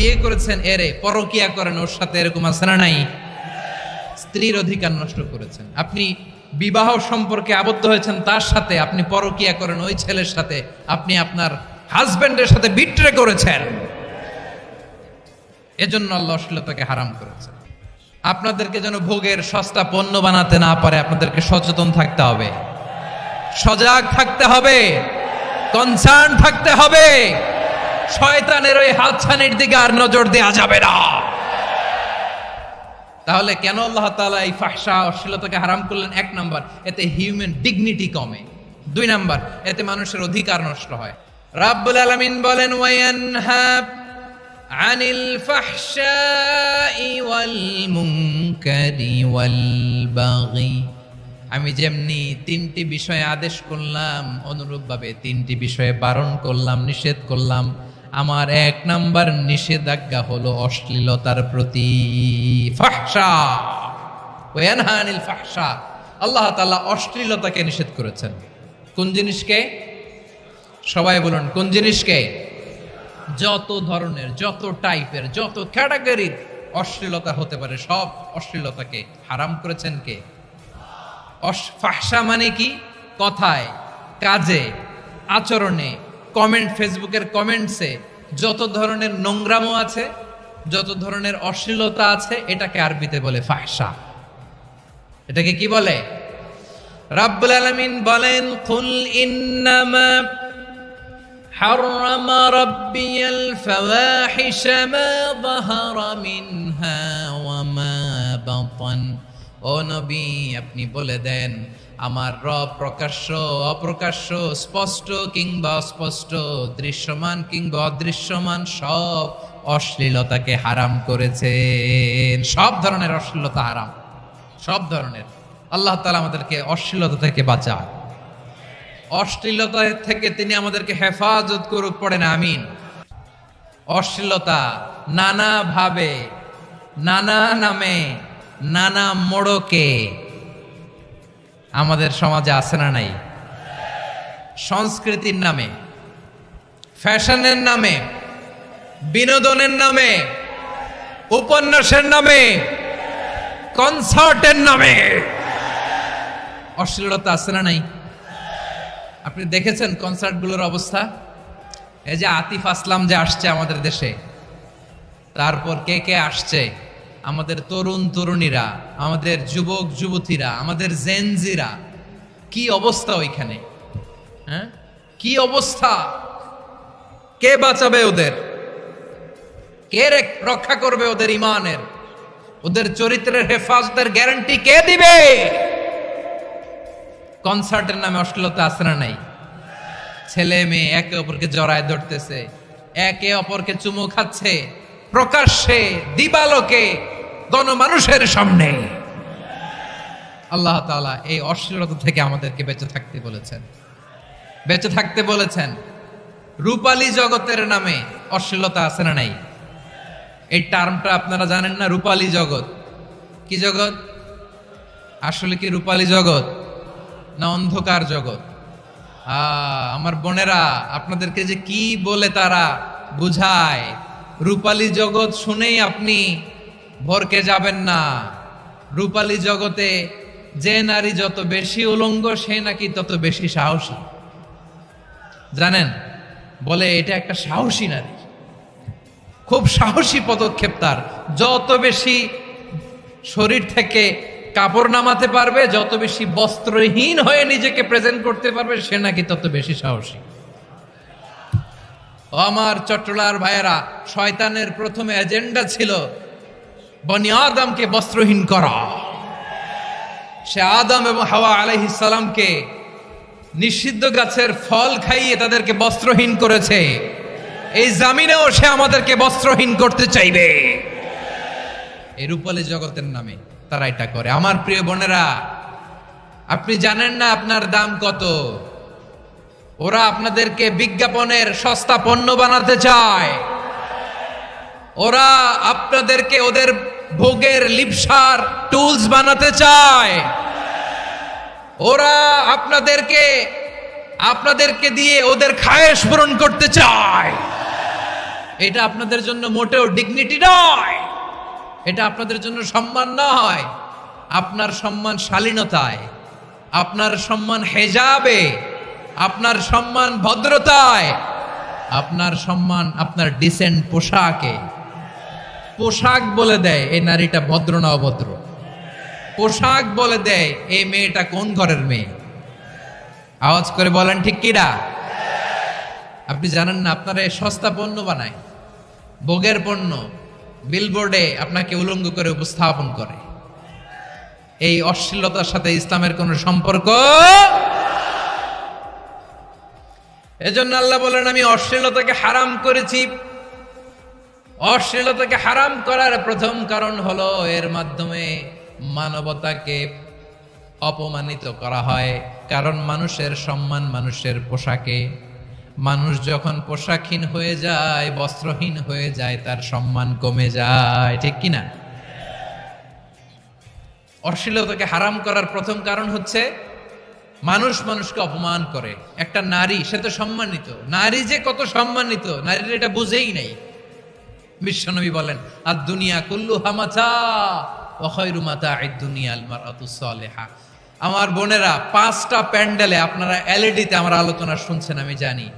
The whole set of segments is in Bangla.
বিয়ে করেছেন এরে, পরকিয়া করেন ওর সাথে, এরকম আছে না নাই? স্ত্রীর অধিকার নষ্ট করেছেন। আপনি বিবাহ সম্পর্কে আবদ্ধ হয়েছেন তার সাথে, আপনি পরকিয়া করেন ওই ছেলের সাথে, আপনি আপনার হাজবেন্ডের সাথে বিট্রে করেছেন। এজন্য আল্লাহ অশ্লীলতাকে হারাম করেছেন। আপনাদেরকে যেন ভোগের সস্তা পণ্য বানাতে না পারে, আপনাদেরকে সচেতন থাকতে হবে, সজাগ থাকতে হবে, কনসার্ন থাকতে হবে। শয়তানের ওই হাতছানির দিকে আর নজর দেওয়া যাবে না। তাহলে কেন আল্লাহ তাআলা এই ফাহশা অশ্লীলতাকে হারাম করলেন? 1 নাম্বার, এতে হিউম্যান ডিগনিটি কমে। 2 নাম্বার, এতে মানুষের অধিকার নষ্ট হয়। রাব্বুল আলামিন বলেন, ওয়ায়ানহা আনিল ফাহশাই ওয়াল মুনকারি ওয়াল বাগি। আমি যেমনি 3টি বিষয়ে আদেশ করলাম, অনুরূপভাবে 3টি বিষয়ে বারণ করলাম, নিষেধ করলাম। আমার 1 নাম্বার নিষেধাজ্ঞা হলো অশ্লীলতার প্রতি। ফাহশা, ওয়ায়ানহা আনিল ফাহশা, আল্লাহ তাআলা অশ্লীলতাকে নিষেধ করেছেন। কোন জিনিসকে? সবাই বলুন, কোন জিনিসকে? যত ধরনের, যত টাইপের, যত ক্যাটাগরির অশ্লীলতা হতে পারে সব অশ্লীলতাকে হারাম করেছেন কে? ফাহশা মানে কি? কথায়, কাজে, আচরণে, কমেন্ট, ফেসবুকের কমেন্টসে যত ধরনের নোংরামো আছে, যত ধরনের অশ্লীলতা আছে, এটাকে আরবিতে বলে ফাহশা। এটাকে কি বলে? রাব্বুল আলামিন বলেন, কুল ইন্নামা حرم ربي الفواحش ما ظهر منها وما بطن। ও নবী, আপনি বলে দেন, আমার রব প্রকাশ্য, অপ্রকাশ্য, স্পষ্ট কিংবা অস্পষ্ট, দৃশ্যমান কিংবা অদৃশ্যমান সব অশ্লীলতাকে হারাম করেছেন। সব ধরনের অশ্লীলতা হারাম, সব ধরনের। আল্লাহ তাআলা আমাদেরকে অশ্লীলতা থেকে বাঁচান, অশ্লীলতা থেকে তিনি আমাদেরকে হেফাজত করুক, পড়েন আমিন। অশ্লীলতা নানা ভাবে, নানা নামে, নানা মোড়কে আমাদের সমাজে আছে না নাই? সংস্কৃতির নামে, ফ্যাশনের নামে, বিনোদনের নামে, উপন্যাসের নামে, কনসার্টের নামে অশ্লীলতা আছে না নাই? আপনি দেখেছেন কনসার্টগুলোর অবস্থা? এই যে আতিফ আসলাম যে আসছে আমাদের দেশে, তারপর কে কে আসছে? আমাদের তরুণ তরুণীরা, আমাদের যুবক যুবতীরা, আমাদের জেনজিরা। কি অবস্থা ওইখানে, হ্যাঁ? কি অবস্থা! কে বাঁচাবে ওদের? কে রক্ষা করবে ওদের ইমানের, ওদের চরিত্রের হেফাজতের গ্যারান্টি কে দিবে? কনসার্টের নামে অশ্লীলতা আছে না নাই? ছেলে মেয়ে একে অপরকে জড়ায় ধরতেছে, একে অপরকে চুমু খাচ্ছে, প্রকাশ্যে, দিবালোকে, গণমানুষের সামনে। আল্লাহ তাআলা এই অশ্লীলতা থেকে আমাদেরকে বেঁচে থাকতে বলেছেন, বেঁচে থাকতে বলেছেন। রূপালী জগতের নামে অশ্লীলতা আছে না নাই? এই টার্মটা আপনারা জানেন না? রূপালী জগৎ কি জগৎ? আসলে কি রূপালী জগৎ না অন্ধকার জগৎ? আমার বোনেরা, আপনাদেরকে যে কি বলে তারা বুঝায়, রূপালী জগৎ শুনেই আপনি ভরকে যাবেন না। রূপালী জগতে যে নারী যত বেশি উলঙ্গ, সে নাকি তত বেশি সাহসী। জানেন, বলে এটা একটা সাহসী নারী, খুব সাহসী পদক্ষেপ তার। যত বেশি শরীর থেকে কাপড় নামাতে পারবে, যত বেশি বস্ত্রহীন হয়ে নিজেকে প্রেজেন্ট করতে পারবে, সে নাকি তত বেশি সাহসী। আমার চট্টলার ভাইয়েরা, শয়তানের প্রথম এজেন্ডা ছিল বনি আদমকে বস্ত্রহীন করা। সে আদম এবং হাওয়া আলাইহিস সালামকে নিষিদ্ধ গাছের ফল খাইয়ে তাদেরকে বস্ত্রহীন করেছে। এই জামিনেও সে আমাদেরকে বস্ত্রহীন করতে চাইবে। এই রূপালী জগতের নামে তারা এটা করে। আমার প্রিয় বোনেরা, আপনি জানেন না আপনার দাম কত? ওরা আপনাদেরকে বিজ্ঞাপনের সস্তা পণ্য বানাতে চায়। ওরা আপনাদেরকে ওদের ভোগের লিপসার টুলস বানাতে চায়। ওরা আপনাদেরকে দিয়ে ওদের খায়েশ পূরণ করতে চায়। এটা আপনাদের জন্য মোটেও ডিগনিটি নয়, এটা আপনাদের জন্য সম্মান নয়। আপনার সম্মান শালীনতায়, আপনার সম্মান হেজাবে, আপনার সম্মান ভদ্রতায়, আপনার সম্মান আপনার ডিসেন্ট পোশাকে। পোশাক বলে দেয় এই নারীটা ভদ্র না অভদ্র, পোশাক বলে দেয় এই মেয়েটা কোন ঘরের মেয়ে। আওয়াজ করে বলেন ঠিক কিনা? আপনি জানেন না আপনারা সস্তা পণ্য বানায়, ভোগের পণ্য, বিলবোর্ডে আপনাকে উলঙ্গ করে উপস্থাপন করে। এই অশ্লীলতার সাথে ইসলামের কোনো সম্পর্ক। এজন্য আল্লাহ বলেন আমি অশ্লীলতাকে হারাম করেছি। অশ্লীলতাকে হারাম করার প্রথম কারণ হলো এর মাধ্যমে মানবতাকে অপমানিত করা হয়। কারণ মানুষের সম্মান মানুষের পোশাকে। মানুষ যখন পোশাকহীন হয়ে যায়, বস্ত্রহীন হয়ে যায়, তার সম্মান কমে যায়, ঠিক কিনা? অশ্লীলতাকে হারাম করার প্রথম কারণ হচ্ছে মানুষ মানুষকে অপমান করে। একটা নারী, সে তো সম্মানিত, নারী যে কত সম্মানিত নারীর এটা বুঝেই নাই। বিশ্বনবী বলেন আর দুনিয়া কুল্লুহা মাতা ওয়া খায়রু মাতা'আদ দুনিয়া আল মারআতুস সালিহা। আমার বোনেরা, 5টা প্যান্ডেলে আপনারা এলইডিতে আমার আলোচনা শুনছেন, আমি জানি।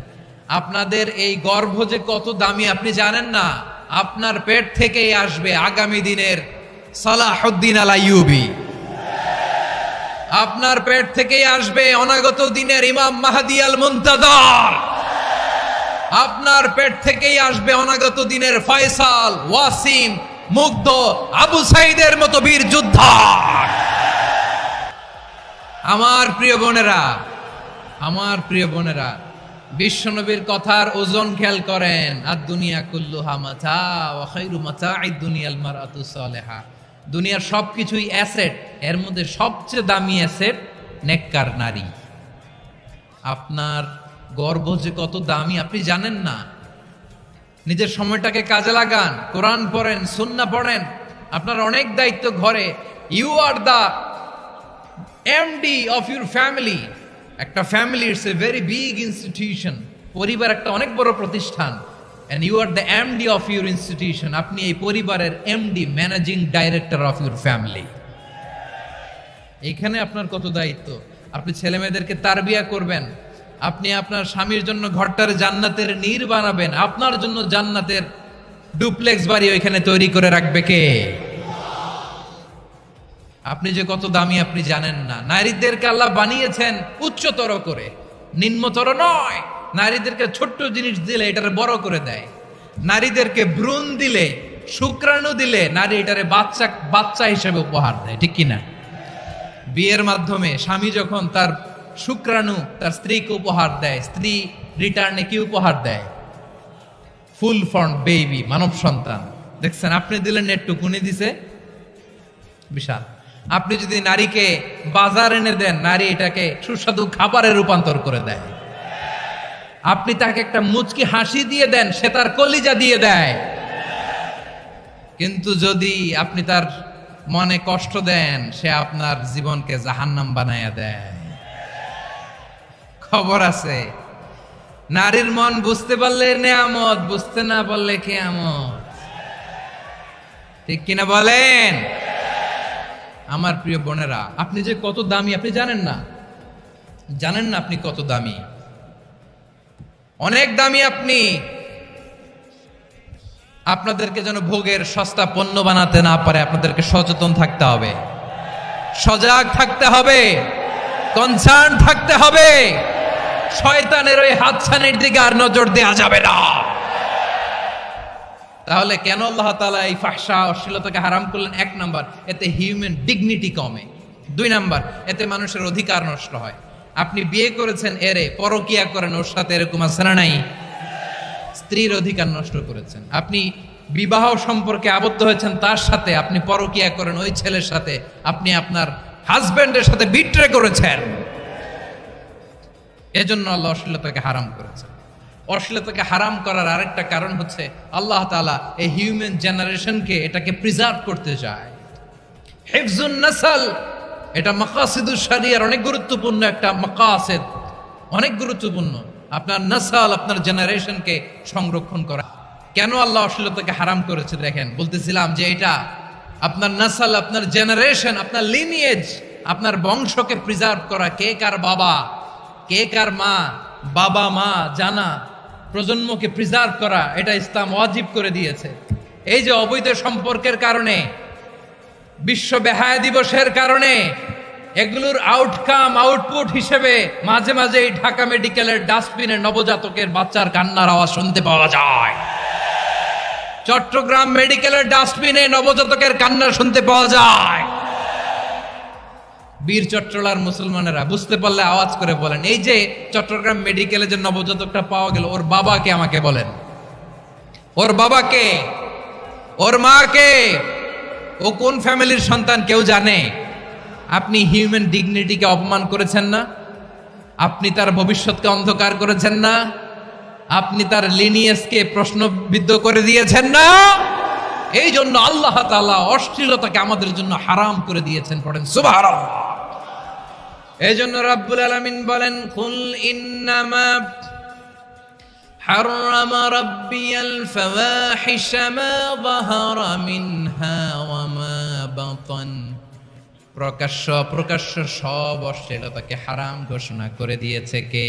আপনাদের এই গর্ভ যে কত দামি আপনি জানেন না। আপনার পেট থেকেই আসবে আগামী দিনের সালাহুদ্দিন আল আইয়ুবী। আপনার পেট থেকেই আসবে অনাগত দিনের ইমাম মাহদী আল মুনতাজার। আপনার পেট থেকেই আসবে অনাগত দিনের ফয়সাল, ওয়াসিম, মুগ্ধ, আবু সাইদের মতো বীর যোদ্ধা। আমার প্রিয় বোনেরা, আমার প্রিয় বোনেরা, বিশ্বনবীর কথার ওজন খেয়াল করেন। আর দুনিয়া কুল্লুহা মাতা ওয়া খায়রু মাতা'আদ দুনিয়াল মারআতুস সালিহা। দুনিয়ার সবকিছুই অ্যাসেট, এর মধ্যে সবচেয়ে দামি অ্যাসেট নেককার নারী। আপনার গর্ভ যে কত দামি আপনি জানেন না। নিজের সময়টাকে কাজে লাগান, কোরআন পড়েন, সুন্নাহ পড়েন। আপনার অনেক দায়িত্ব ঘরে। You are the MD of your family. একটা family it's a very big institution. পরিবার একটা অনেক বড় প্রতিষ্ঠান। and you are the MD of your institution. আপনি এই পরিবারের MD, managing director of your family. এখানে আপনার কত দায়িত্ব। আপনি ছেলে মেয়েদেরকে তারবিয়া করবেন, আপনি আপনার স্বামীর জন্য ঘরটারে জান্নাতের নীড় বানাবেন, আপনার জন্য জান্নাতের ডুপ্লেক্স বাড়ি ওইখানে তৈরি করে রাখবে কে? আপনি যে কত দামি আপনি জানেন না। নারীদেরকে আল্লাহ বানিয়েছেন উচ্চতর করে, নিম্নতর নয়। নারীদেরকে ছোট্ট জিনিস দিলে এটারে বড় করে দেয়। নারীদেরকে ভ্রূণ দিলে, শুক্রাণু দিলে নারী এটারে বাচ্চা হিসেবে উপহার দেয়, ঠিক কিনা? বিয়ের মাধ্যমে স্বামী যখন তার শুক্রাণু তার স্ত্রীকে উপহার দেয়, স্ত্রী রিটার্নে কি উপহার দেয়? ফুল ফর্ম বেবি, মানব সন্তান। দেখছেন, আপনি দিলেন একটুকুনি, দিছে বিশাল। আপনি যদি নারীকে বাজার এনে দেন, নারী এটাকে সুস্বাদু খাবারে রূপান্তর করে দেয়। আপনি তাকে একটা মুচকি হাসি দিয়ে দেন, সে তার কলিজা দিয়ে দেয়। কিন্তু যদি আপনি তার মনে কষ্ট দেন, সে আপনার জীবনকে জাহান্নাম বানায়া দেয়। খবর আছে, নারীর মন বুঝতে পারলে নেয়ামত, বুঝতে না পারলে কিয়ামত। ঠিক কিনা বলেন? আমার প্রিয় বোনেরা, আপনি যে কত দামি আপনি জানেন না। জানেন না আপনি কত দামি, অনেক দামি আপনি। আপনাদেরকে যেন ভোগের সস্তা পণ্য বানাতে না পারে, আপনাদেরকে সচেতন থাকতে হবে, সজাগ থাকতে হবে, কনসার্ন থাকতে হবে। শয়তানের ওই হাতছানির দিকে আর নজর দেওয়া যাবে না। তাহলে কেন আল্লাহ তাআলা এই ফাহশা, অশ্লীলতাকে হারাম করলেন? 1 নাম্বার, এতে হিউম্যান ডিগনিটি কমে। 2 নাম্বার, এতে মানুষের অধিকার নষ্ট হয়। আপনি বিয়ে করেছেন এরে, পরকিয়া করেন ওর সাথে, এরকম আছে না নাই? স্ত্রীর অধিকার নষ্ট করেছেন। আপনি বিবাহ সম্পর্কে আবদ্ধ হয়েছেন তার সাথে, আপনি পরকিয়া করেন ওই ছেলের সাথে, আপনি আপনার হাজবেন্ডের সাথে বিট্রে করেছেন। এজন্য আল্লাহ অশ্লীলতাকে হারাম করেছেন। অশ্লীলতাকে হারাম করার আরেকটা কারণ হচ্ছে আল্লাহ তাআলা এই হিউম্যান জেনারেশনকে এটাকে প্রিজার্ভ করতে চায়। হিফজুন নাসল, এটা মাকাসিদুশ শরিয়ার অনেক গুরুত্বপূর্ণ একটা মাকাসিদ, অনেক গুরুত্বপূর্ণ। আপনার নাসল, আপনার জেনারেশনকে সংরক্ষণ করা। কেন আল্লাহ অশ্লীলতাকে হারাম করেছে দেখেন, বলতেছিলাম যে এটা আপনার নাসাল, আপনার জেনারেশন, আপনার লিনিয়েজ, আপনার বংশকে প্রিজার্ভ করা, কে কার বাবা, কে কার মা, বাবা মা জানা, প্রজন্মকে প্রিজার্ভ করা, এটা ইসলাম ওয়াজিব করে দিয়েছে। এই যে অবৈধ সম্পর্কের কারণে, বিশ্ব বেহায়া দিবসের কারণে, এগুলোর আউটপুট হিসেবে মাঝে মাঝে এই ঢাকা মেডিকেলের ডাস্টবিনে নবজাতকের বাচ্চার কান্নার আওয়াজ শুনতে পাওয়া যায়। চট্টগ্রাম মেডিকেলের ডাস্টবিনে নবজাতকের কান্না শুনতে পাওয়া যায়। বীর চট্টলার মুসলমানেরা বুঝতে পারলে আওয়াজ করে বলেন, এই যে চট্টগ্রাম মেডিকেলে যে নবজাতকটা পাওয়া গেল, ওর বাবাকে আমাকে বলেন, ওর বাবাকে, ওর মাকে, ও কোন ফ্যামিলির সন্তান কেউ জানে? আপনি হিউম্যান ডিগনিটিকে অপমান করেছেন না? আপনি তার ভবিষ্যৎকে অন্ধকার করেছেন না? আপনি তার লিনিয়েজকে প্রশ্নবিদ্ধ করে দিয়েছেন না? এই জন্য আল্লাহ তাআলা অশ্লীলতাকে আমাদের জন্য হারাম করে দিয়েছেন। পড়েন সুবহানাল্লাহ। এই জন্য রাব্বুল আলামিন বলেন, কুল ইন্নামা حرم ربي الفواحش ما ظهر منها وما بطن। প্রকাশ্য সব অশ্লীলতাকে হারাম ঘোষণা করে দিয়েছে কে?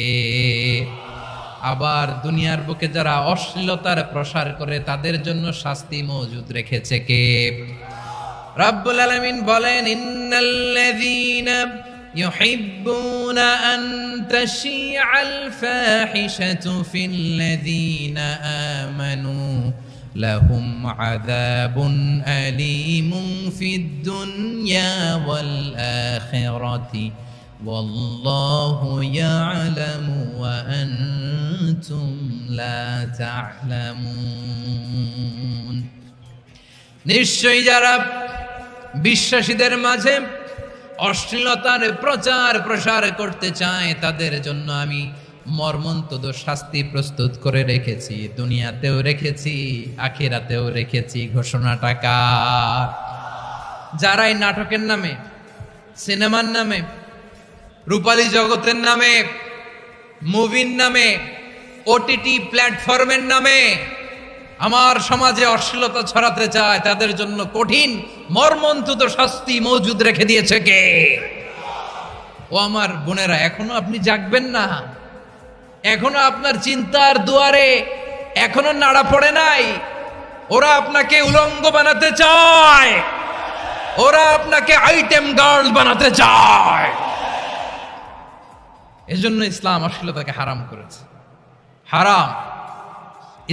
আবার দুনিয়ার বুকে যারা অশ্লীলতার প্রসার করে তাদের জন্য শাস্তি মজুদ রেখেছে কে? রাব্বুল আলামিন বলেন, ইন্নাল্লাযীনা يحبون أن تشيع الفاحشة في الذين آمنوا لهم عذاب أليم في الدنيا والآخرة والله يعلم وأنتم لا تعلمون। নিশ্চয়ই যারা বিশ্বাসীদের মাঝে অশ্লীলতার প্রসার করতে চায় তাদের জন্য আমি মর্মন্তুদ শাস্তি প্রস্তুত করে রেখেছি, দুনিয়াতেও রেখেছি, আখিরাতেও রেখেছি। ঘোষণাটা কার? যারা এই নাটকের নামে, সিনেমার নামে, রূপালী জগতের নামে, মুভির নামে, ওটিটি প্ল্যাটফর্মের নামে আমার সমাজে অশ্লীলতা ছড়াতে চায়, তাদের জন্য কঠিন মর্মন্তুদ শাস্তি মজুদ রেখে দিয়েছে কে? ও আমার বোনেরা, এখনো আপনি জাগবেন না? এখনো আপনার চিন্তার দুয়ারে এখনো নাড়া পড়ে নাই? ওরা আপনাকে উলঙ্গ বানাতে চায়, ওরা আপনাকে আইটেম গার্ল বানাতে চায়। এজন্য ইসলাম অশ্লীলতাকে হারাম করেছে। হারাম।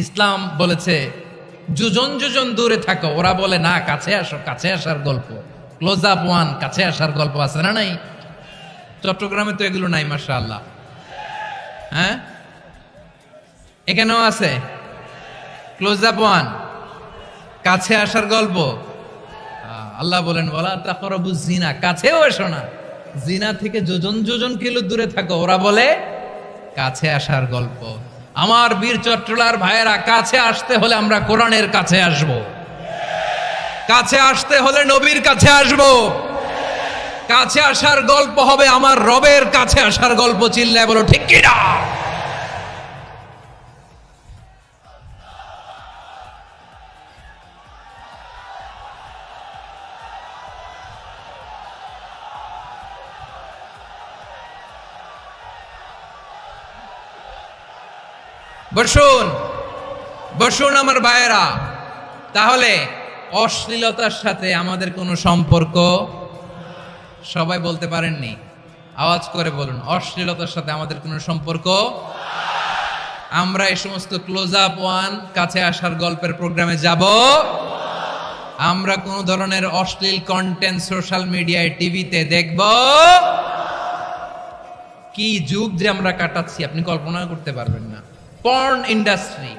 ইসলাম বলেছে যোজন দূরে থাকো। ওরা বলে না, কাছে আসো, কাছে আসার গল্প, ক্লোজ আপ ওয়ান, কাছে আসার গল্প আছে না? নাই? চট্টগ্রামে তো এগুলো নাই মাশাআল্লাহ। হ্যাঁ, এখানেও আছে ক্লোজ আপ ওয়ান, কাছে আসার গল্প। আল্লাহ বলেন, ওয়ালা তাকরাবুজ জিনা, কাছেও এসো না, জিনা থেকে যোজন কিলো দূরে থাকো। ওরা বলে কাছে আসার গল্প। আমার বীর চট্টলার ভাইয়েরা, কাছে আসতে হলে আমরা কোরআনের কাছে আসব, কাছে আসতে হলে নবীর কাছে আসব, কাছে আসার গল্প হবে আমার রবের কাছে আসার গল্প। চিল্লায় বলো ঠিক কিনা? বসুন আমার ভাইয়েরা। তাহলে অশ্লীলতার সাথে আমাদের কোনো সম্পর্ক? সবাই বলতে পারেননি, আওয়াজ করে বলুন, অশ্লীলতার সাথে আমাদের কোনো সম্পর্ক? আমরা এই সমস্ত ক্লোজ আপ ওয়ান, কাছে আসার গল্পের প্রোগ্রামে যাব? আমরা কোন ধরনের অশ্লীল কন্টেন্ট সোশ্যাল মিডিয়ায়, টিভিতে দেখব? কি যুগ যে আমরা কাটাচ্ছি আপনি কল্পনা করতে পারবেন না। পর্ন ইন্ডাস্ট্রি,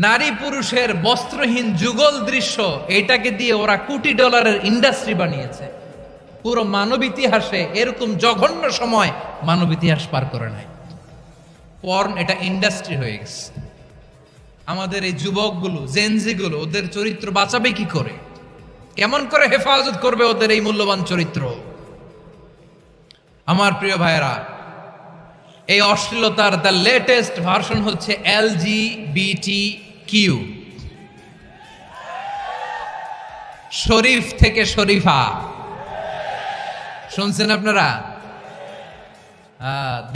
নারী পুরুষের বস্ত্রহীন যুগল দৃশ্য, এটাকে দিয়ে ওরা কোটি ডলারের ইন্ডাস্ট্রি বানিয়েছে। পুরো মানব ইতিহাসে এরকম জঘন্য সময় মানব ইতিহাস পার করে নাই। পর্ন এটা ইন্ডাস্ট্রি হয়ে গেছে। আমাদের এই যুবকগুলো, জেনজিগুলো, ওদের চরিত্র বাঁচাবে কি করে? কেমন করে হেফাজত করবে ওদের এই মূল্যবান চরিত্র? আমার প্রিয় ভাইয়েরা, এই অশ্লীলতার দ্য লেটেস্ট ভার্সন হচ্ছে LGBTQ, শরীফ থেকে শরীফা। শুনছেন আপনারা?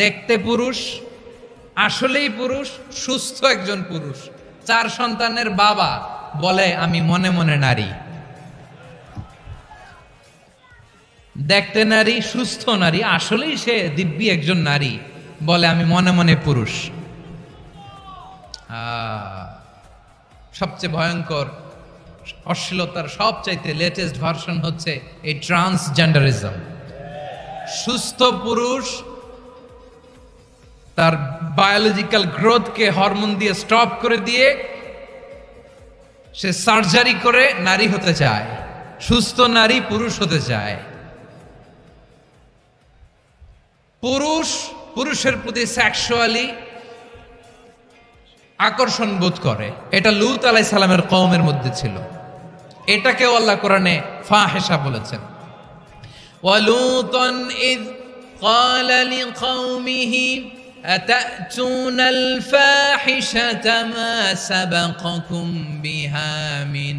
দেখতে পুরুষ, আসলেই পুরুষ, সুস্থ একজন পুরুষ, 4 সন্তানের বাবা, বলে আমি মনে মনে নারী। দেখতে নারী, সুস্থ নারী, আসলেই সে দিব্যি একজন নারী, বলে আমি মনে মনে পুরুষ। সবচেয়ে ভয়ঙ্কর অশ্লীলতার সবচাইতে লেটেস্ট ভার্সন হচ্ছে এই ট্রান্সজেন্ডারিজম। সুস্থ পুরুষ তার বায়োলজিক্যাল গ্রোথকে হরমোন দিয়ে স্টপ করে দিয়ে সে সার্জারি করে নারী হতে চায়, সুস্থ নারী পুরুষ হতে চায়। পুরুষের প্রতি সেক্সুয়ালি আকর্ষণ বোধ করে। এটা লূত আলাইহিস সালামের কওমের মধ্যে ছিল। এটাকেও আল্লাহ কোরআনে ফাহিশা বলেছেন। ওয়ালুতান ইয ক্বালা লিকাওমিহি আতাতুনাল ফাহিশাতা মা সাবাকাকুম বিহা মিন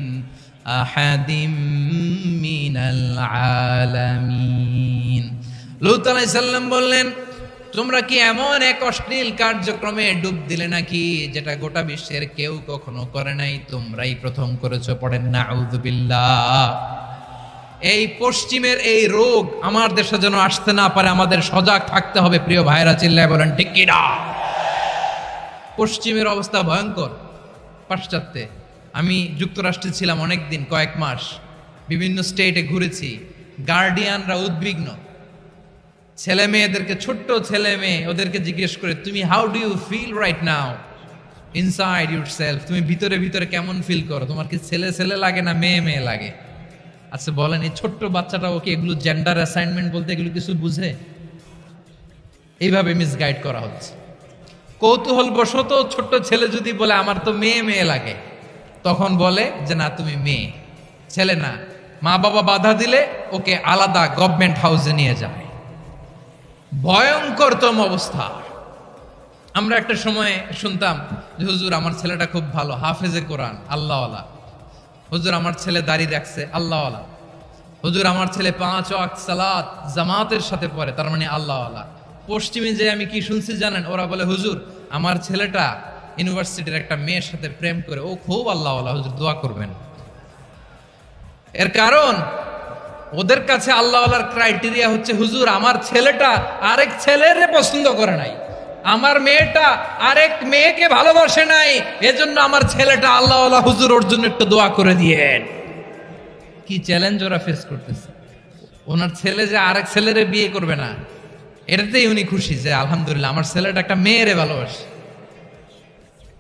আহাদিম মিনাল আলামিন। লূত আলাইহিস সালাম বললেন, তোমরা কি এমন এক অশ্লীল কার্যক্রমে ডুব দিলে নাকি যেটা গোটা বিশ্বের কেউ কখনো করে নাই, তোমরাই প্রথম করেছো। পড়েন নাউযুবিল্লাহ। এই পশ্চিমের এই রোগ আমার দেশে যেন আসতে না পারে, আমাদের সজাগ থাকতে হবে। প্রিয় ভাইরা, চিল্লায় বলেন ঠিক কি না? পশ্চিমের অবস্থা ভয়ঙ্কর। পাশ্চাত্যে আমি যুক্তরাষ্ট্রে ছিলাম অনেকদিন, কয়েক মাস, বিভিন্ন স্টেটে ঘুরেছি। গার্ডিয়ানরা উদ্বিগ্ন। ছেলে মেয়েদেরকে, ছোট্ট ছেলে মেয়ে, ওদেরকে জিজ্ঞেস করে, তুমি how do you feel right now inside yourself? তুমি ভিতরে ভিতরে কেমন ফিল করো? তোমার কি ছেলে ছেলে লাগে না মেয়ে মেয়ে লাগে? আচ্ছা বলেন, এই ছোট্ট বাচ্চাটা ওকে এগুলো জেন্ডার অ্যাসাইনমেন্ট বলতে এগুলো কিছু বুঝে? এইভাবে মিসগাইড করা হচ্ছে। কৌতূহল বশত ছোট্ট ছেলে যদি বলে আমার তো মেয়ে মেয়ে লাগে, তখন বলে যে না তুমি মেয়ে, ছেলে না। মা বাবা বাধা দিলে ওকে আলাদা গভর্নমেন্ট হাউসে নিয়ে যায়। ভয়ঙ্করতম অবস্থা। আমরা একটা সময় শুনতাম যে হুজুর আমার ছেলেটা খুব ভালো, হাফেজে কোরআন, আল্লাহওয়ালা। হুজুর আমার ছেলে দাড়ি রাখছে, আল্লাহওয়ালা। হুজুর আমার ছেলে 5 ওয়াক্ত সালাত জামাতের সাথে পড়ে, তার মানে আল্লাহওয়ালা। পশ্চিমে যে আমি কি শুনছি জানেন? ওরা বলে হুজুর আমার ছেলেটা ইউনিভার্সিটির একটা মেয়ের সাথে প্রেম করে, ও খুব আল্লাহওয়ালা, হুজুর দোয়া করবেন। এর কারণ ওদের কাছে আল্লাহওয়ালার ক্রাইটেরিয়া হচ্ছে হুজুর আমার ছেলেটা আরেক ছেলের পছন্দ করে নাই, আমার মেয়েটা আরেক মেয়েকে ভালোবাসে নাই, এজন্য আমার ছেলেটা আল্লাহওয়ালা, হুজুর ওর জন্য একটু দোয়া করে দিয়েন। কি চ্যালেঞ্জ ওরা ফেস করতেছে। ওনার ছেলে যে আরেক ছেলেরে বিয়ে করবে না, এটাতেই উনি খুশি যে আলহামদুলিল্লাহ আমার ছেলেটা একটা মেয়েরে ভালোবাসে,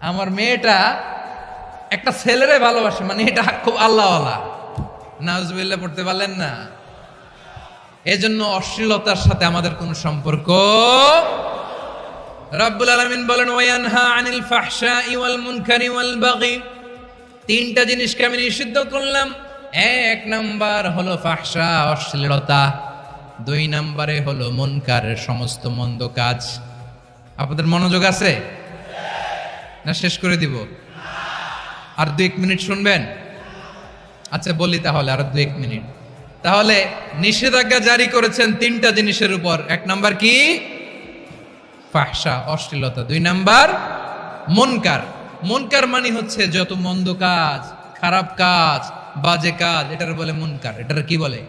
আমার মেয়েটা একটা ছেলেরে ভালোবাসে, মানে এটা খুব আল্লাহওয়ালা। নাউজুবিল্লাহ পড়তে পারলেন না? এজন্য অশ্লীলতার সাথে আমাদের কোনো সম্পর্ক। রব্বুল আলামিন বলেন ওয়ায়ানহা আনিল ফাহশাই ওয়াল মুনকারি ওয়াল বাগি। 3টা জিনিসকে আমি নিষিদ্ধ করলাম। 1 নাম্বার হলো ফাহশা, অশ্লীলতা। 2 নম্বরে হলো মুনকারের সমস্ত মন্দ কাজ। আপনাদের মনোযোগ আছে না? শেষ করে দিব? আর 2 মিনিট শুনবেন? আচ্ছা বলি তাহলে, আর 2 মিনিট। তাহলে নিষেধাজ্ঞা জারি করেছেন 3টা জিনিসের উপর। 1 নাম্বার কি? ফাহশা, অশ্লীলতা। 2 নাম্বার মুনকার। মুনকার মানে হচ্ছে যত মন্দ কাজ, খারাপ কাজ, বাজে কাজ, এটার বলে মুনকার। এটার কি বলে?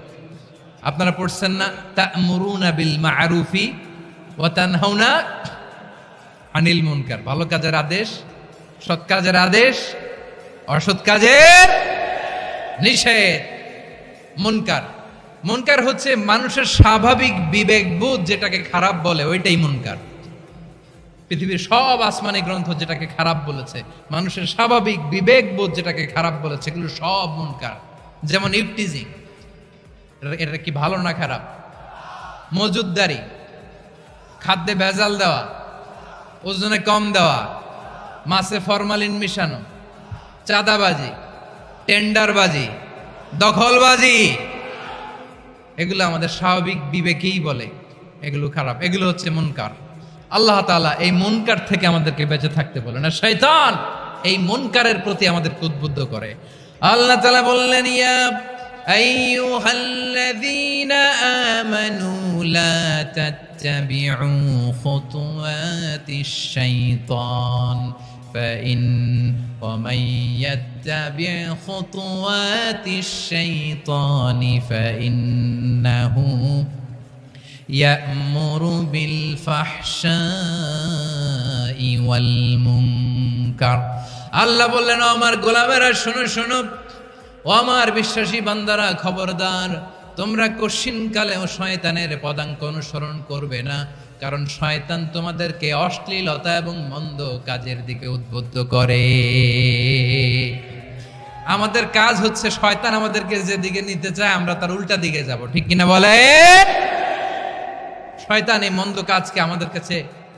আপনারা পড়ছেন না? তা'মুরুনা বিল মা'রুফি ওয়া তানহাউনা আনিল মুনকার। ভালো কাজের আদেশ, সৎ কাজের আদেশ, অসৎ কাজের নিষেধ। মুনকার, মুনকার হচ্ছে মানুষের স্বাভাবিক বিবেকবোধ যেটাকে খারাপ বলে, ওইটাই মুনকার। পৃথিবীর সব আসমানি গ্রন্থ যেটাকে খারাপ বলেছে, মানুষের স্বাভাবিক বিবেকবোধ যেটাকে খারাপ বলেছে, এগুলো সব মুনকার। যেমন ইফটিজিং, এটা কি ভালো না খারাপ? মজুদদারি, খাদ্যে ভেজাল দেওয়া, ওজনে কম দেওয়া, মাছে ফরমালিন মিশানো, চাঁদাবাজি, টেন্ডারবাজি, দখলবাজি, এগুলো আমাদের স্বাভাবিক বিবেকেই বলে এগুলো খারাপ, এগুলো হচ্ছে মুনকার। আল্লাহ তাআলা এই মুনকার থেকে আমাদেরকে বেঁচে থাকতে বলেন, আর শয়তান এই মুনকারের প্রতি আমাদেরকে উদ্বুদ্ধ করে। আল্লাহ তাআলা বললেন, ইয়া আইয়ুহাল্লাযীনা আমানু লা তাত্তাবিউ খুতুওয়াতিশ শাইতান ومن يتبع خطوات الشيطان فإنه يأمر بالفحشاء والمنكر। আল্লাহ বললেন, আমার গোলামেরা শোনো শোনো, ও আমার বিশ্বাসী বান্দারা খবরদার, তোমরা কশিনকালেও শয়তানের পদাঙ্ক অনুসরণ করবে না, কারণ শয়তান তোমাদেরকে অশ্লীলতা এবং মন্দ কাজের দিকে উদ্বুদ্ধ করে। আমাদের কাজ হচ্ছে শয়তান আমাদেরকে যেদিকে নিতে চায় আমরা তার উল্টা দিকে যাব, ঠিক কিনা বলে? শয়তান এই মন্দ কাজকে আমাদের কাছে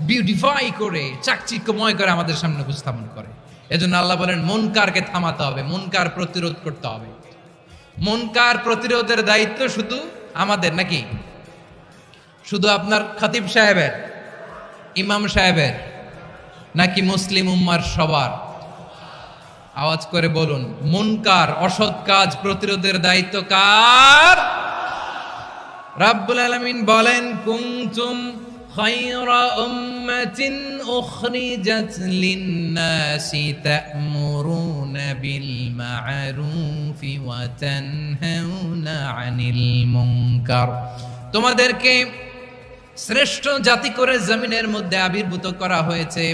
বিউটিফাই করে চাকচিক্যময় করে আমাদের সামনে উপস্থাপন করে। এজন্য আল্লাহ বলেন, মুনকারকে থামাতে হবে, মুনকার প্রতিরোধ করতে হবে। মুনকার প্রতিরোধের দায়িত্ব শুধু আমাদের নাকি? শুধু আপনার খতিব সাহেবের, ইমাম সাহেবের, নাকি মুসলিম উম্মার সবার? আওয়াজ করে বলুন, মুনকার অসৎ কাজ প্রতিরোধের দায়িত্ব কার? রাব্বুল আলামিন বলেন, কুনতুম খায়রা উম্মাতিন উখরিজাত লিন-নাসি তা'মুরুনা বিল মা'রুফি ওয়া তানহাউনা আনিল মুনকার। তোমাদেরকে শ্রেষ্ঠ জাতি করে জমিনের মধ্যে আবির্ভূত করা হয়েছে,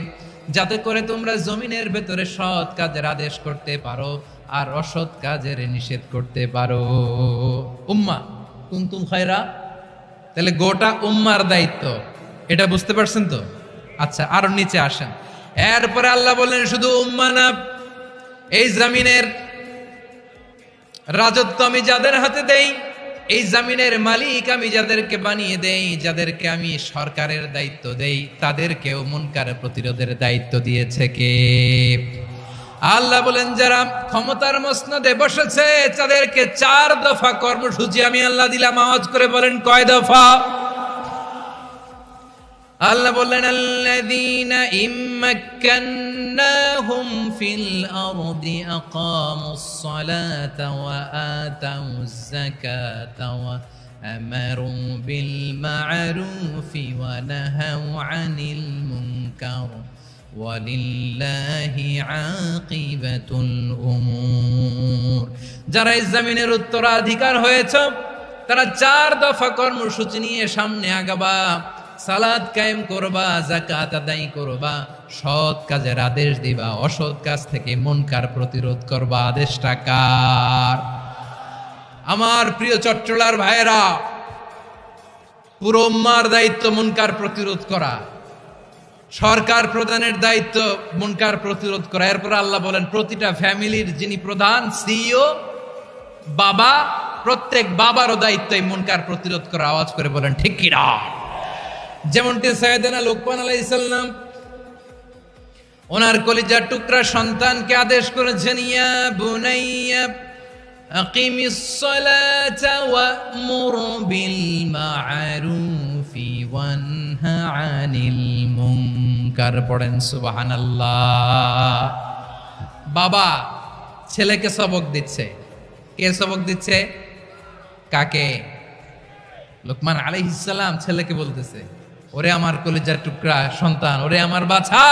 যাতে করে তোমরা জমিনের ভেতরে সৎ কাজের আদেশ করতে পারো আর অসৎ কাজের নিষেধ করতে পারো। উম্মাহ কুনতুম খায়রা, তাহলে গোটা উম্মার দায়িত্ব, এটা বুঝতে পারছেন তো? আচ্ছা, আরো নিচে আসেন। এরপরে আল্লাহ বললেন, শুধু উম্মাহ না, এই জমিনের রাজত্ব আমি যাদের হাতে দেই, এই জমিনের মালিক আমি যাদেরকে বানিয়ে দেই, যাদেরকে আমি সরকারের দায়িত্ব দেই, তাদেরকেও মুনকার প্রতিরোধের দায়িত্ব দিয়েছে কে? আল্লাহ বলেন, যারা ক্ষমতার মসনদে বসেছে তাদেরকে 4 দফা কর্মসূচি আমি আল্লাহ দিলাম। আওয়াজ করে বলেন, কয় দফা? আল্লাহ বললেন, আল্লাযীনা ইম্মাক্কান্নাহুম ফিল আরদি আকামুস সালাতা ওয়া আতাউজ যাকাতা ওয়া আমারু বিল মা'রুফি ওয়া নাহাউ আনিল মুনকার ওয়ালিল্লাহি আকিবাতুল উমুর। যারা এই জমিনের উত্তরাধিকার হয়েছে তারা 4 দফা কর্মসূচি নিয়ে সামনে আগাবা। সালাত কায়েম করবা, যাকাত আদায় করবা, সৎ কাজের আদেশ দিবা, অসৎ কাজ থেকে মুনকার প্রতিরোধ করবা। আদেশটা কার? আমার প্রিয় চট্টলার ভাইয়েরা, পুরো উম্মার দায়িত্ব মুনকার প্রতিরোধ করা, সরকার প্রধানের দায়িত্ব মুনকার প্রতিরোধ করা। এরপর আল্লাহ বলেন, প্রতিটা ফ্যামিলির যিনি প্রধান সিইও বাবা, প্রত্যেক বাবারও দায়িত্ব এই মুনকার প্রতিরোধ করা। আওয়াজ করে বলেন, ঠিক কি না? যেমনটি সাইয়েদনা লুকমান আলাইহিস সালাম ওনার কলিজার টুকরা সন্তানকে আদেশ করেছেন, ইয়া বুনাইয়া আকিমিস সালাতা ওয়া'মুর বিল মা'রুফি ওয়ানহা আনিল মুনকার। পড়েন সুবহানাল্লাহ। বাবা ছেলেকে সবক দিচ্ছে। কে সবক দিচ্ছে? কাকে? লুকমান আলাইহিস সালাম ছেলেকে বলতেছে, ওরে আমার কলিজার টুকরা সন্তান, ওরে আমার বাছা,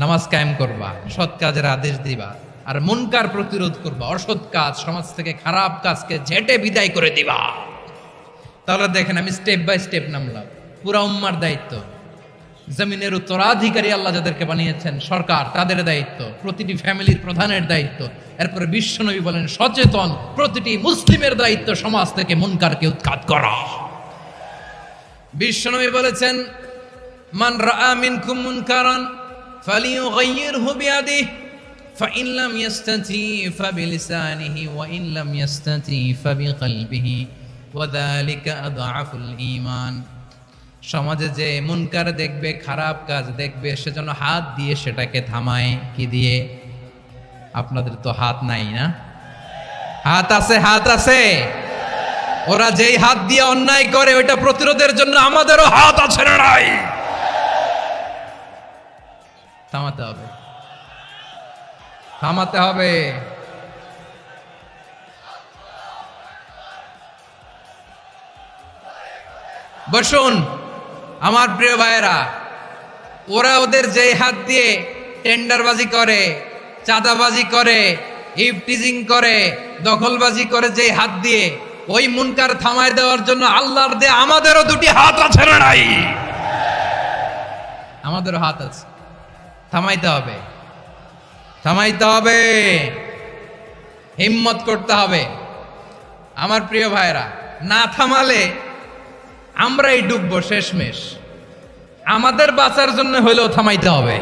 নামাজ কায়েম করবা, সৎ কাজের আদেশ দিবা, আর মুনকার প্রতিরোধ করবা, অসৎ কাজ, সমাজ থেকে খারাপ কাজকে ঝেঁটে বিদায় করে দিবা। তাহলে দেখেন, আমি স্টেপ বাই স্টেপ নামলাম। পুরা উম্মার দায়িত্ব, জমিনের উত্তরাধিকারী আল্লাহ যাদেরকে বানিয়েছেন সরকার, তাদের দায়িত্ব, প্রতিটি ফ্যামিলির প্রধানের দায়িত্ব। এরপরে বিশ্বনবী বলেন, সচেতন প্রতিটি মুসলিমের দায়িত্ব সমাজ থেকে মুনকারকে উৎখাত করা। বিশ্বনবী বলেছেন, মান রাআ মিনকুম মুনকারান ফালিয়ুগাইয়িরহু বিয়াদিহি ফাইন লাম ইয়াস্তাতি ফাবিলিসানিহি ওয়া ইন লাম ইয়াস্তাতি ফাবিকলবিহি ওয়া যালিকা আযআফুল ঈমান। সমাজে যে মুনকার দেখবে, খারাপ কাজ দেখবে, সেজন্য হাত দিয়ে সেটাকে থামায়। কি দিয়ে? আপনাদের তো হাত নাই না? হাত আছে, হাত আছে। ওরা যেই হাত দিয়ে অন্যায় করে ওইটা প্রতিরোধের জন্য আমাদেরও হাত আছে না নাই? থামাতে হবে, থামাতে হবে। বসুন আমার প্রিয় ভাইয়েরা, ওরা ওদের যেই হাত দিয়ে টেন্ডারবাজি করে, চাঁদাবাজি করে, ইফটিজিং করে, দখলবাজি করে, যেই হাত দিয়ে, ওই মুনকার থামায় দেওয়ার জন্য আল্লাহর দে আমাদেরও দুটি হাত আছে না নাই? আমাদেরও হাত আছে, থামাইতে হবে, থামাইতে হবে, হিম্মত করতে হবে। আমার প্রিয় ভাইয়েরা, না থামালে আমরাই ডুববো শেষমেশ। আমাদের বাঁচার জন্য হইলেও থামাইতে হবে।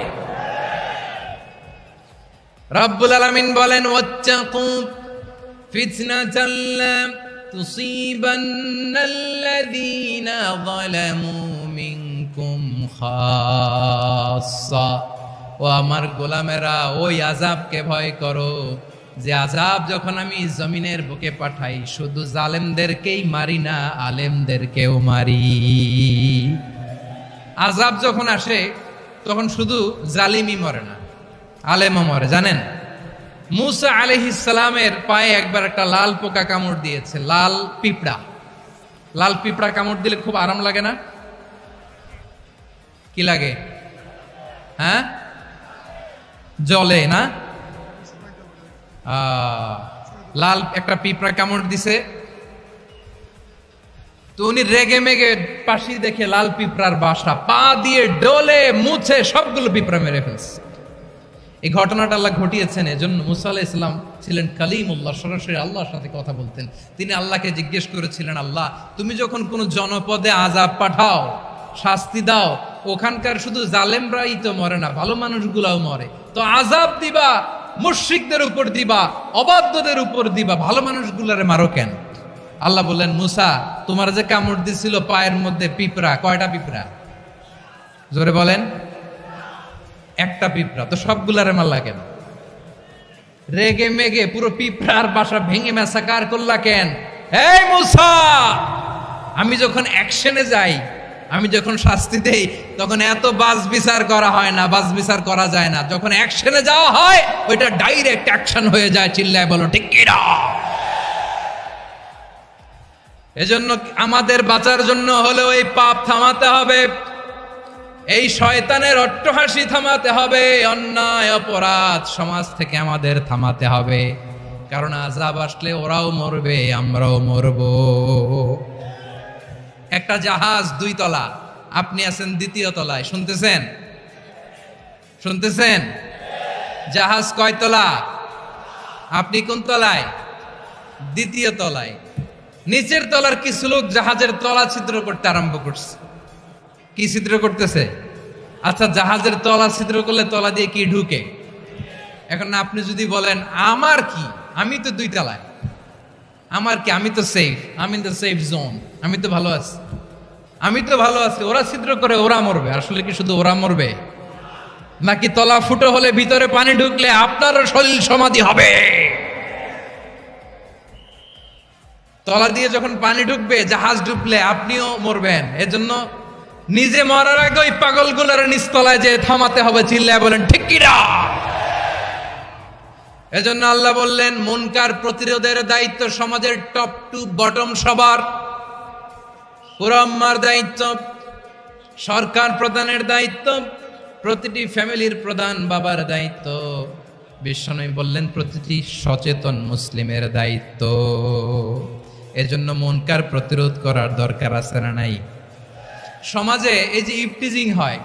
রব্বুল আলামিন বলেন, ওয়াত্তাকু ফিতনাতাল লা তুসিবান্নাল্লাযীনা যালামু মিনকুম খাসসা। ও আমার গোলামেরা, ওই আযাবকে ভয় করো যে আযাব যখন আমি জমিনের বুকে পাঠাই শুধু জালেমদেরকেই মারি না, আলেমদেরকেও মারি। আযাব যখন আসে তখন শুধু জালিমই মরে না, আলেমও মরে। জানেন, মুসা আলাইহিস সালামের পায়ে একবার একটা লাল পোকা কামড় দিয়েছে, লাল পিঁপড়া। লাল পিঁপড়া কামড় দিলে খুব আরাম লাগে না? কি লাগে? হ্যাঁ, জ্বলে না? লাল একটা পিঁপড়া কামড় দিছে, তো উনি রেগে মেগে পাশি দেখে লাল পিঁপড়ার বাসা, পা দিয়ে ডলে মুছে সবগুলো পিঁপড়া মেরে ফেলছে। এই ঘটনাটা আল্লাহ ঘটিয়েছেন এজন্য মুসা আলাইহিস সালাম ছিলেন কালিমুল্লাহ, সরাসরি আল্লাহর সাথে কথা বলতেন। তিনি আল্লাহকে জিজ্ঞেস করেছিলেন, আল্লাহ তুমি যখন কোনো জনপদে আযাব পাঠাও, শাস্তি দাও, ওখানকার শুধু জালেমরাই তো মরে না, ভালো মানুষগুলাও মরে, তো আযাব দিবা মুশরিকদের উপর দিবা, অবাধ্যদের উপর দিবা, ভালো মানুষগুলারে মারো কেন? আল্লাহ বললেন, মুসা তোমার যে কামড় দিছিল পায়ের মধ্যে পিঁপড়া, কয়টা পিঁপড়া? জোরে বলেন। একটা পিঁপড়া, তো সবগুলারে মারলা কেন? রেগে মেগে পুরো পিঁপড়ার বাসা ভেঙে ম্যাসাকার করলা কেন? এই মুসা, আমি যখন অ্যাকশনে যাই, আমি যখন শাস্তি দেই, তখন এত বাস বিচার করা হয় না, বাস বিচার করা যায় না। যখন অ্যাকশনে যাওয়া হয় ওইটা ডাইরেক্ট অ্যাকশন হয়ে যায়। চিল্লায় বলো ঠিক কি না? এজন্য আমাদের বাঁচার জন্য হলেও এই পাপ থামাতে হবে, এই শয়তানের অট্টহাসি থামাতে হবে, অন্যায় অপরাধ সমাজ থেকে আমাদের থামাতে হবে। কারণ আযাব আসলে ওরাও মরবে, আমরাও মরব। একটা জাহাজ 2 তলা, আপনি আছেন 2য় তলায়, শুনতেছেন? শুনতেছেন? জাহাজ কয় তলা? আপনি কোন তলায়? 2য় তলায়। নিচের তলার কিছু লোক জাহাজের তলা ছিদ্র করতে আরম্ভ করছে। কি ছিদ্র করতেছে? আচ্ছা, জাহাজের তলা ছিদ্র করলে তলা দিয়ে কি ঢুকে? এখন আপনি যদি বলেন আমার কি, আমি তো 2 তলায়, আমার কি, আমি তো সেফ, আমি তো সেফ জোন, আমি তো ভালো আছি, আমি তো ভালো আছি, ওরা ছিদ্র করে ওরা মরবে। আসলে কি শুধু ওরা মরবে, নাকি তলা ফুটো হলে ভিতরে পানি ঢুকলে আপনারও শরীর সমাধি হবে? তলা দিয়ে যখন পানি ঢুকবে, জাহাজ ঢুকলে আপনিও মরবেন। এজন্য নিজে মরার আগে ওই পাগলগুলোর নিচতলায় যে থামাতে হবে। চিল্লায় বলেন ঠিক কি না? এজন্য আল্লাহ বললেন, মুনকার প্রতিরোধের দায়িত্ব সমাজের টপ টু বটম সবার। পুরো আম্মার দায়িত্ব, সরকার প্রধানের দায়িত্ব, প্রতিটি ফ্যামিলির প্রধান বাবার দায়িত্ব। বিশ্বনবী বললেন প্রতিটি সচেতন মুসলিমের দায়িত্ব। এজন্য মুনকার প্রতিরোধ করার দরকার আছে না নাই? সমাজে এই যে ইফটিজিং হয়,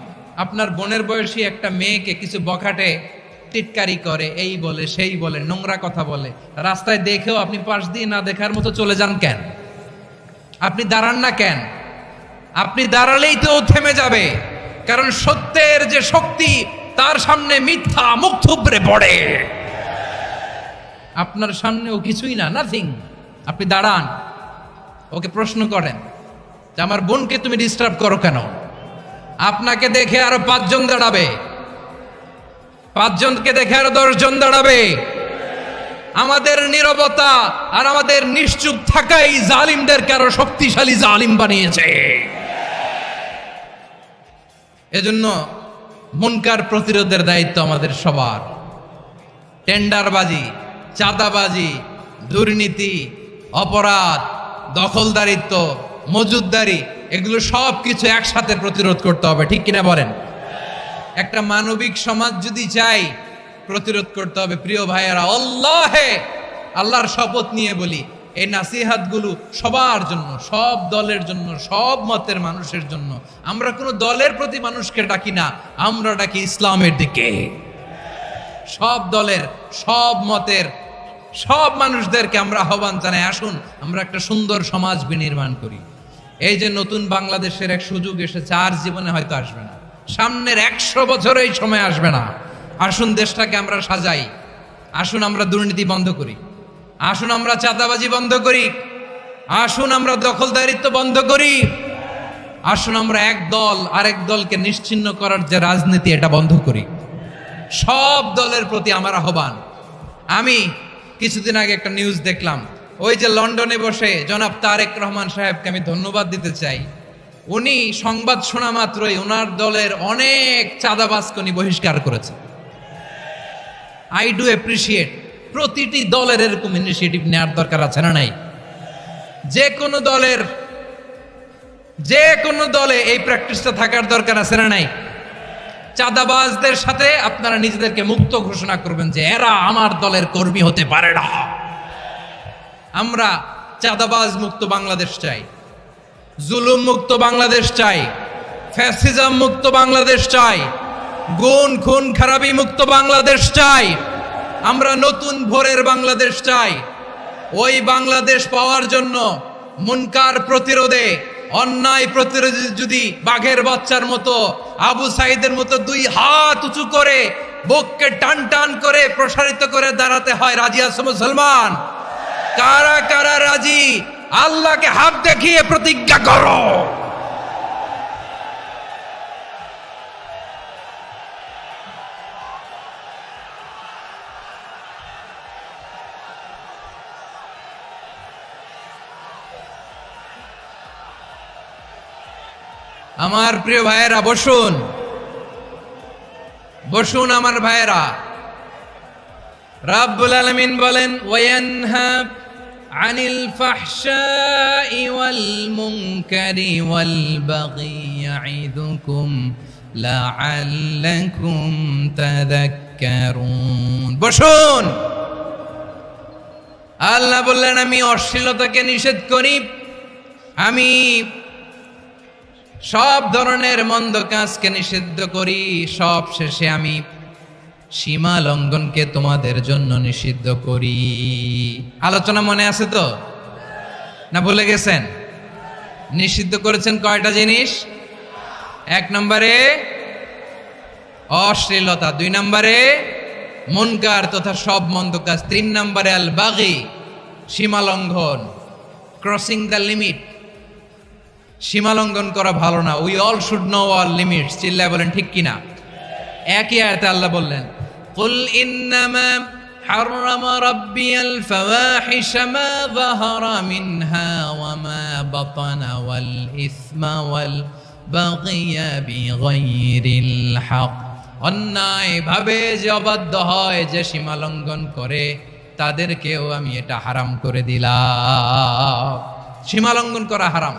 আপনার বোনের বয়সী একটা মেয়েকে কিছু বখাটে টিটকারি করে, এই বলে সেই বলে, নোংরা কথা বলে, রাস্তায় দেখেও আপনি পাশ দিয়ে না দেখার মতো চলে যান কেন? আপনি দাঁড়ান না কেন? আপনি দাঁড়ালেই তো থেমে যাবে। কারণ সত্যের যে শক্তি, তার সামনে মিথ্যা মুখ থুবড়ে পড়ে। আপনার সামনেও কিছুই না, নাথিং। আপনি দাঁড়ান, ওকে প্রশ্ন করেন যে আমার বোনকে তুমি ডিস্টার্ব করো কেন? আপনাকে দেখে আরো 5 জন দাঁড়াবে, 5 জনকে দেখে আরো 10 জন দাঁড়াবে। আমাদের নীরবতা আর আমাদের নিশ্চুপ থাকাই জালিমদেরকে আরো শক্তিশালী জালিম বানিয়েছে। এজন্য মুনকার প্রতিরোধের দায়িত্ব আমাদের সবার। টেন্ডারবাজি, চাঁদাবাজি, দুর্নীতি, অপরাধ, দখলদারিত্ব, মজুদদারি, এগুলো সব কিছু একসাথে প্রতিরোধ করতে হবে, ঠিক কিনা বলেন? একটা মানবিক সমাজ যদি চাই, প্রতিরোধ করতে হবে। প্রিয় ভাইয়েরা, আল্লাহর শপথ নিয়ে বলি, এই নাসিহাতগুলো সবার জন্য, সব দলের জন্য, সব মতের মানুষের জন্য। আমরা কোনো দলের প্রতি মানুষকে ডাকি না, আমরা ডাকি ইসলামের দিকে। সব দলের, সব মতের, সব মানুষদেরকে আমরা আহ্বান জানাই, আসুন আমরা একটা সুন্দর সমাজ বিনির্মাণ করি। এই যে নতুন বাংলাদেশের এক সুযোগ এসেছে, আর জীবনে হয়তো আসবে না, সামনের 100 বছর এই সময় আসবে না। আসুন দেশটাকে আমরা সাজাই, আসুন আমরা দুর্নীতি বন্ধ করি, আসুন আমরা চাঁদাবাজি বন্ধ করি, আসুন আমরা দখলদারিত্ব বন্ধ করি, আসুন আমরা এক দল আরেক দলকে নিশ্চিহ্ন করার যে রাজনীতি, এটা বন্ধ করি। সব দলের প্রতি আমার আহ্বান। আমি কিছুদিন আগে একটা নিউজ দেখলাম, ওই যে লন্ডনে বসে জনাব তারেক রহমান সাহেবকে আমি ধন্যবাদ দিতে চাই। উনি সংবাদ শোনা মাত্রই ওনার দলের অনেক চাঁদাবাজকে উনি বহিষ্কার করেছে। I do appreciate. প্রতিটি দলের এরকম ইনিশিয়েটিভ নেওয়ার দরকার আছে না নাই? যে কোনো দলে এই প্র্যাকটিসটা থাকার দরকার আছে না নাই? চাঁদাবাজদের সাথে আপনারা নিজেদেরকে মুক্ত ঘোষণা করবেন যে এরা আমার দলের কর্মী হতে পারে না। আমরা চাঁদাবাজ মুক্ত বাংলাদেশ চাই, জুলুম মুক্ত বাংলাদেশ চাই, ফ্যাসিজম মুক্ত বাংলাদেশ চাই, গুণ খুন খারাপি মুক্ত বাংলাদেশ চাই। আমরা নতুন ভোরের বাংলাদেশ চাই। ওই বাংলাদেশ পাওয়ার জন্য মুনকার প্রতিরোধে, অন্যায় প্রতিরোধে যদি বাঘের বাচ্চার মতো, আবু সাইদের মতো 2 হাত উঁচু করে, বুককে টান টান করে প্রসারিত করে দাঁড়াতে হয়, রাজি আছো মুসলমান? কারা কারা রাজি? আল্লাহকে হাত দেখিয়ে প্রতিজ্ঞা করো। আমার প্রিয় ভাইয়েরা, বসুন বসুন আমার ভাইয়েরা। রাব্বুল আলামিন বলেন, ওয়ায়ানহা আনিল ফাহশাই ওয়াল মুনকারি ওয়াল বাগি ইয়াইদুকুম লাআল্লাকুম তাযাক্কারুন। বসুন। আল্লাহ বললেন, আমি অশ্লীলতাকে নিষেধ করি, আমি সব ধরনের মন্দ কাজকে নিষিদ্ধ করি, সব শেষে আমি সীমা লঙ্ঘনকে তোমাদের জন্য নিষিদ্ধ করি। আলোচনা মনে আছে তো, না ভুলে গেছেন? নিষিদ্ধ করেছেন কয়টা জিনিস? 1 নম্বরে অশ্লীলতা, 2 নম্বরে মুনকার তথা সব মন্দ কাজ, 3 নম্বরে আল বাগি, সীমা লঙ্ঘন, ক্রসিং দ্য লিমিট। সীমা লঙ্ঘন করা ভালো না। We all should know our limits. চিল্লায় বলেন ঠিক কিনা? একই আয়াতে আল্লাহ বললেন, কুল ইন্নামা হাররামা রাব্বিয়াল ফাওয়াহিশা মা যাহারা মিনহা ওয়া মা বাতানা ওয়াল ইসমা ওয়াল বাগিয়া বিগাইরিল হক। অন্যায় ভাবে যে অবাধ্য হয়, যে সীমা লঙ্ঘন করে, তাদেরকেও আমি এটা হারাম করে দিলাম। সীমা লঙ্ঘন করা হারাম,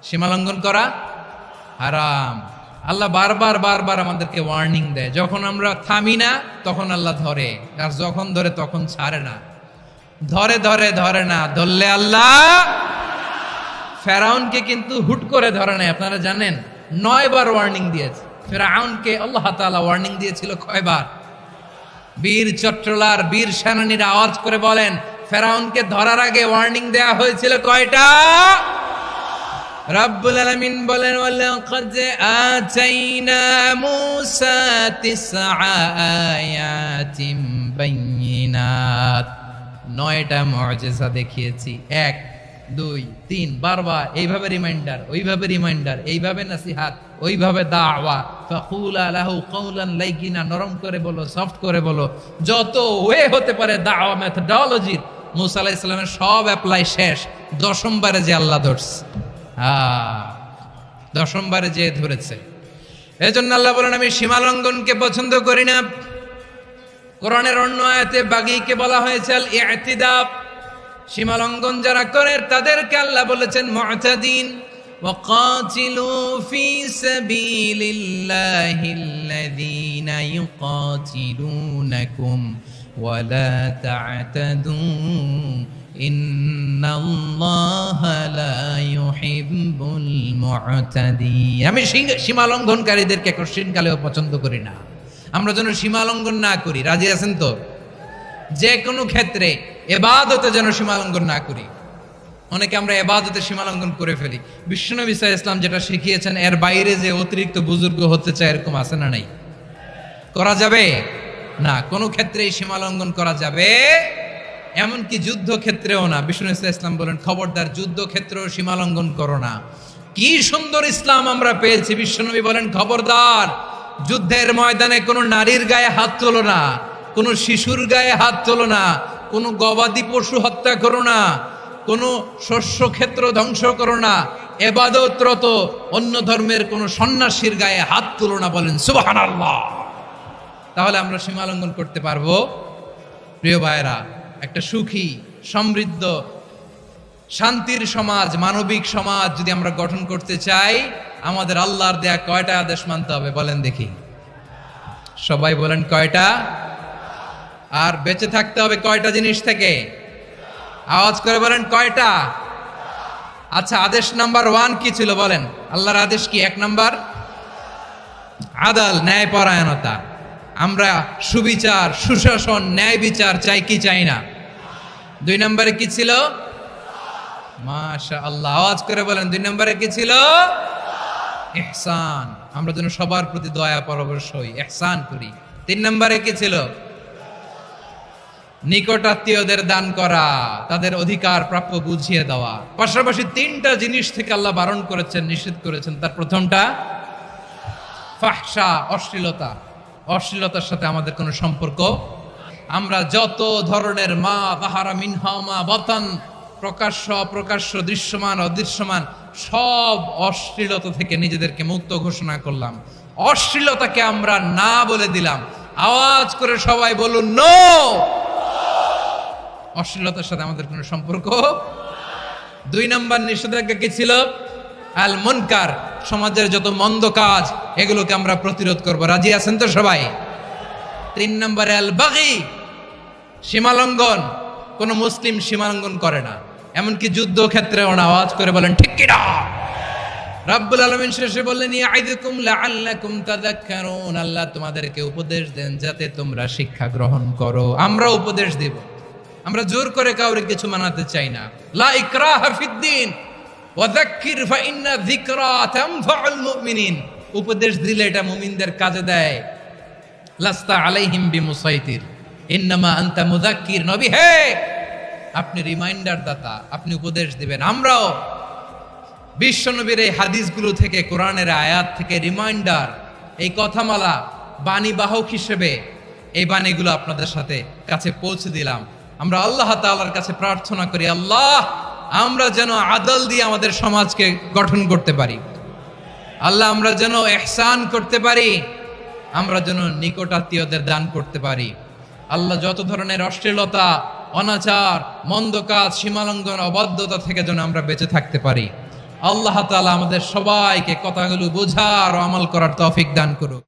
সীমা লঙ্ঘন করা হারাম। আল্লাহ বারবার বারবার আমাদেরকে ওয়ার্নিং দেয়। যখন আমরা থামি না তখন আল্লাহ ধরে, আর যখন ধরে তখন ছাড়ে না। ধরে ধরে ধরে না, ধরলে আল্লাহ। ফেরাউনকে কিন্তু হুট করে ধরে নাই, আপনারা জানেন 9 বার ওয়ার্নিং দিয়েছে। ফেরাউনকে আল্লাহ তাআলা ওয়ার্নিং দিয়েছিল কয়বার? বীর চট্টলার বীর সেনানীরা আওয়াজ করে বলেন, ফেরাউনকে ধরার আগে ওয়ার্নিং দেয়া হয়েছিল কয়টা? রাব্বুল আলামিন বলেন, ওয়ালাকাদ আতাইনা মূসা 9 আয়াতিন বাইয়িনাত। 9টা মুজিজা দেখিয়েছি। 1, 2 3 বারবার এইভাবে রিমাইন্ডার, ওইভাবে রিমাইন্ডার, এইভাবে নসিহাত, ওইভাবে দাওয়া। ফাকুলা লাহু কাওলান লাইকিনা, নরম করে বলো, সফট করে বলো, যত ওয়ে হতে পারে দাওয়া মেথডোলজির মুসা আলাইহিস সালামের সব অ্যাপ্লাই শেষ। 10ম বারে যে আল্লাহ ধরছে, 10ম বারে যে ধরেছে। এজন্য আল্লাহ বলেন আমি সীমা লঙ্ঘনকে পছন্দ করি না। কোরআনের অন্য আয়াতে বাগীকে বলা হয়েছে আল ইতিদা, সীমা লঙ্ঘন যারা করে তাদেরকে আল্লাহ বলেছেন মুতাদিন। ওয়াকাতিলু ফি সাবিলিল্লাহিল্লাযীনা ইউকাতিলুনাকুম ওয়ালা তা'তাদু ইন্নাল্লাহা লা ইউহিব্বুল মুতাদিন। আমি সীমা লঙ্ঘনকারীদেরকে কোশ্চিনকালেও পছন্দ করি না। আমরা যেন সীমা লঙ্ঘন না করি, রাজি আছেন তো? যে কোনো ক্ষেত্রে ইবাদতে যেন সীমা লঙ্ঘন না করি। অনেকে আমরা ইবাদতে সীমা লঙ্ঘন করে ফেলি। বিশ্বনবী সাল্লাল্লাহু আলাইহি ওয়াসাল্লাম যেটা শিখিয়েছেন এর বাইরে যে অতিরিক্ত বুজুর্গ হতে চায় এরকম আছে না নাই? করা যাবে না, কোনো ক্ষেত্রেই সীমা লঙ্ঘন করা যাবে, এমনকি যুদ্ধ ক্ষেত্রেও না। বিশ্বনবী সাল্লাল্লাহু আলাইহি ওয়াসাল্লাম বলেন খবরদার যুদ্ধ ক্ষেত্রেও সীমা লঙ্ঘন করো না। কি সুন্দর ইসলাম আমরা পেয়েছি। বিশ্বনবী বলেন খবরদার যুদ্ধের ময়দানে কোনো নারীর গায়ে হাত তোলো না, কোনো শিশুর গায়ে হাত তোলো না, কোনো গবাদি পশু হত্যা করো না, কোনো শস্য ক্ষেত্র ধ্বংস করো না, ইবাদতরত অন্য ধর্মের কোনো সন্ন্যাসীর গায়ে হাত তোলো না। বলেন সুবহানাল্লাহ। তাহলে আমরা সীমা লঙ্ঘন করতে পারবো? প্রিয় ভাইরা, একটা সুখী সমৃদ্ধ শান্তির সমাজ, মানবিক সমাজ যদি আমরা গঠন করতে চাই, আমাদের আল্লাহর দেয়া কয়টা আদেশ মানতে হবে বলেন দেখি? সবাই বলেন কয়টা? আর বেঁচে থাকতে হবে কয়টা জিনিস থেকে? আওয়াজ করে বলেন কয়টা? আচ্ছা, আদেশ নাম্বার 1 কি ছিল বলেন? আল্লাহর আদেশ কি? 1 নাম্বার আদাল, ন্যায়পরায়ণতা। আমরা সুবিচার, সুশাসন, ন্যায় বিচার চাই কি চাই না? 2 নম্বরে কি ছিল? মাশাআল্লাহ, আওয়াজ করে বলেন 2 নম্বরে কি ছিল? ইহসান। আমরা যেন সবার প্রতি দয়া পরবশ হই, ইহসান করি। 3 নম্বরে কি ছিল? নিকট আত্মীয়দের দান করা, তাদের অধিকার প্রাপ্য বুঝিয়ে দেওয়া। পাশাপাশি 3টা জিনিস থেকে আল্লাহ বারণ করেছেন, নিষেধ করেছেন। তার প্রথমটা ফাহশা, অশ্লীলতা। অশ্লীলতার সাথে আমাদের কোনো সম্পর্ক। আমরা যত ধরনের মা তাহারা মিনহা মা বাতান, প্রকাশ্য অপ্রকাশ্য, দৃশ্যমান অদৃশ্যমান, সব অশ্লীলতা থেকে নিজেদেরকে মুক্ত ঘোষণা করলাম। অশ্লীলতাকে আমরা না বলে দিলাম। আওয়াজ করে সবাই বলুন নো। অশ্লীলতার সাথে আমাদের কোনো সম্পর্ক। 2 নম্বর নিষেধাজ্ঞা কি ছিল? আল মুনকার, সমাজের যত মন্দ কাজ এগুলোকে আমরা প্রতিরোধ করব। রাজি আছেন তো সবাই? 3 নম্বরে আল বাগী, সীমালঙ্ঘন। কোন মুসলিম সীমালঙ্ঘন করে না, এমনকি যুদ্ধ ক্ষেত্রেও না। আওয়াজ করে বলেন ঠিক কি না? রব্বুল আলামিন শেষে বললেন ইয়াইদুকুম লাআল্লাকুম তাযাক্কারুন, আল্লাহ তোমাদেরকে উপদেশ দেন যাতে তোমরা শিক্ষা গ্রহণ করো। আমরা উপদেশ দেব, আমরা জোর করে কাউকে কিছু মানাতে চাই না। লা ইকরাহা ফিদ্দিন ওয়াযাক্কির ফাইন্না যিকরা তানফাউল মুমিনিন। উপদেশ দিলে এটা মুমিনদের কাজে দেয়। লাস্তা আলাইহিম বিমুসাইতির ইন্নামা আনতা মুযাক্কির। নবী হে, আপনি রিমাইন্ডার দাতা, আপনি উপদেশ দিবেন। আমরাও বিশ্বনবীর এই হাদিসগুলো থেকে, কোরআনের আয়াত থেকে রিমাইন্ডার, এই কথামালা বাণী বাহক হিসেবে এই বাণীগুলো আপনাদের সাথে কাছে পৌঁছে দিলাম। আমরা আল্লাহ তাআলার কাছে প্রার্থনা করি, আল্লাহ আমরা যেন আদল দিয়ে আমাদের সমাজকে গঠন করতে পারি। আল্লাহ আমরা যেন ইহসান করতে পারি, আমরা যেন নিকট আত্মীয়দের দান করতে পারি। আল্লাহ যত ধরনের অশ্লীলতা, অনাচার, মন্দ কাজ, সীমালঙ্ঘন, অবাধ্যতা থেকে যেন আমরা বেঁচে থাকতে পারি। আল্লাহ তাআলা আমাদের সবাইকে কথাগুলো বোঝার ও আমল করার তৌফিক দান করুক।